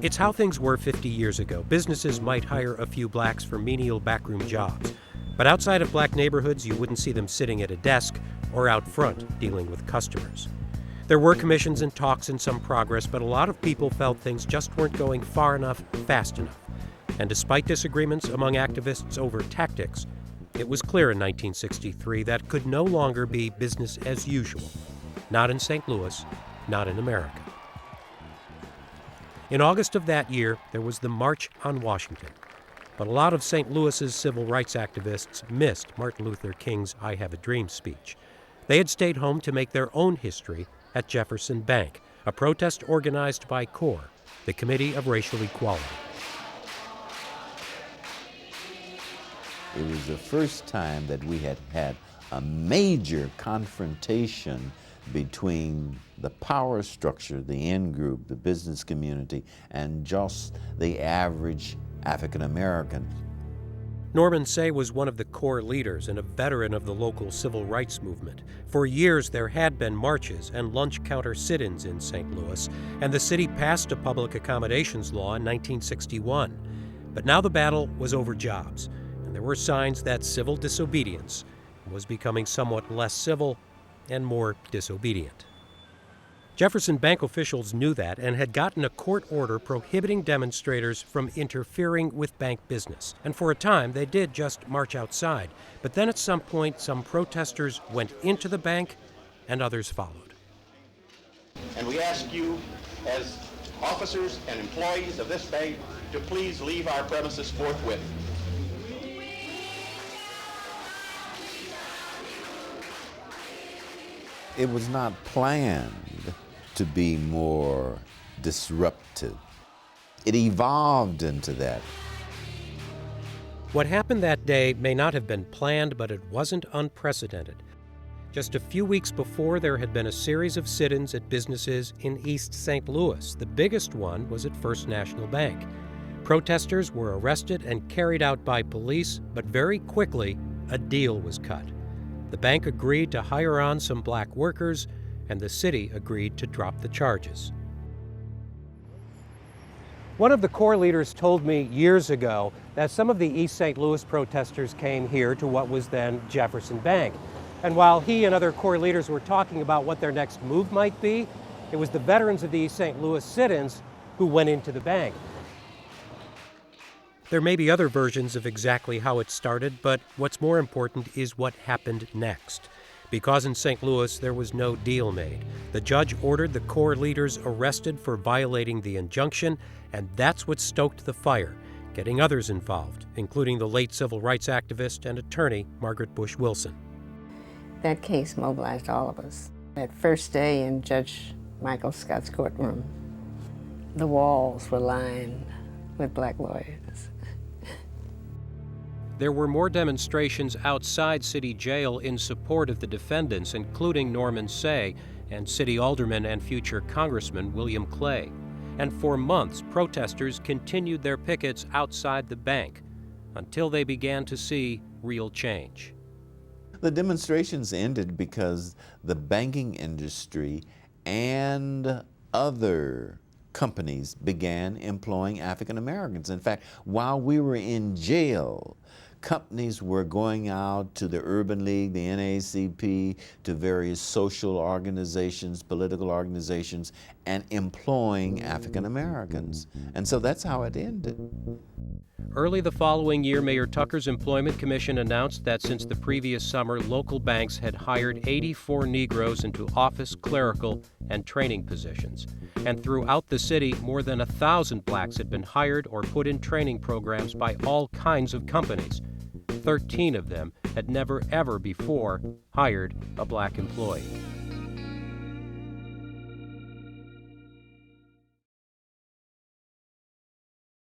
It's how things were 50 years ago. Businesses might hire a few blacks for menial backroom jobs. But outside of black neighborhoods, you wouldn't see them sitting at a desk or out front dealing with customers. There were commissions and talks and some progress, but a lot of people felt things just weren't going far enough, fast enough. And despite disagreements among activists over tactics, it was clear in 1963 that could no longer be business as usual. Not in St. Louis, not in America. In August of that year, there was the March on Washington. But a lot of St. Louis's civil rights activists missed Martin Luther King's I Have a Dream speech. They had stayed home to make their own history at Jefferson Bank, a protest organized by CORE, the Committee of Racial Equality. It was the first time that we had had a major confrontation between the power structure, the in-group, the business community, and just the average African American. Norman Say was one of the CORE leaders and a veteran of the local civil rights movement. For years, there had been marches and lunch counter sit-ins in St. Louis, and the city passed a public accommodations law in 1961. But now the battle was over jobs, and there were signs that civil disobedience was becoming somewhat less civil and more disobedient. Jefferson Bank officials knew that and had gotten a court order prohibiting demonstrators from interfering with bank business. And for a time, they did just march outside. But then at some point, some protesters went into the bank and others followed. And we ask you, as officers and employees of this bank, to please leave our premises forthwith. It was not planned to be more disruptive. It evolved into that. What happened that day may not have been planned, but it wasn't unprecedented. Just a few weeks before, there had been a series of sit-ins at businesses in East St. Louis. The biggest one was at First National Bank. Protesters were arrested and carried out by police, but very quickly, a deal was cut. The bank agreed to hire on some black workers, and the city agreed to drop the charges. One of the CORE leaders told me years ago that some of the East St. Louis protesters came here to what was then Jefferson Bank. And while he and other CORE leaders were talking about what their next move might be, it was the veterans of the East St. Louis sit-ins who went into the bank. There may be other versions of exactly how it started, but what's more important is what happened next. Because in St. Louis there was no deal made, the judge ordered the CORE leaders arrested for violating the injunction, and that's what stoked the fire, getting others involved, including the late civil rights activist and attorney Margaret Bush Wilson. That case mobilized all of us. That first day in Judge Michael Scott's courtroom, the walls were lined with black lawyers. There were more demonstrations outside City Jail in support of the defendants, including Norman Say and City Alderman and future Congressman William Clay. And for months, protesters continued their pickets outside the bank until they began to see real change. The demonstrations ended because the banking industry and other companies began employing African Americans. In fact, while we were in jail, companies were going out to the Urban League, the NAACP, to various social organizations, political organizations, and employing African Americans. And so that's how it ended. Early the following year, Mayor Tucker's Employment Commission announced that since the previous summer, local banks had hired 84 Negroes into office, clerical, and training positions. And throughout the city, more than 1,000 blacks had been hired or put in training programs by all kinds of companies. 13 of them had never, ever before hired a black employee.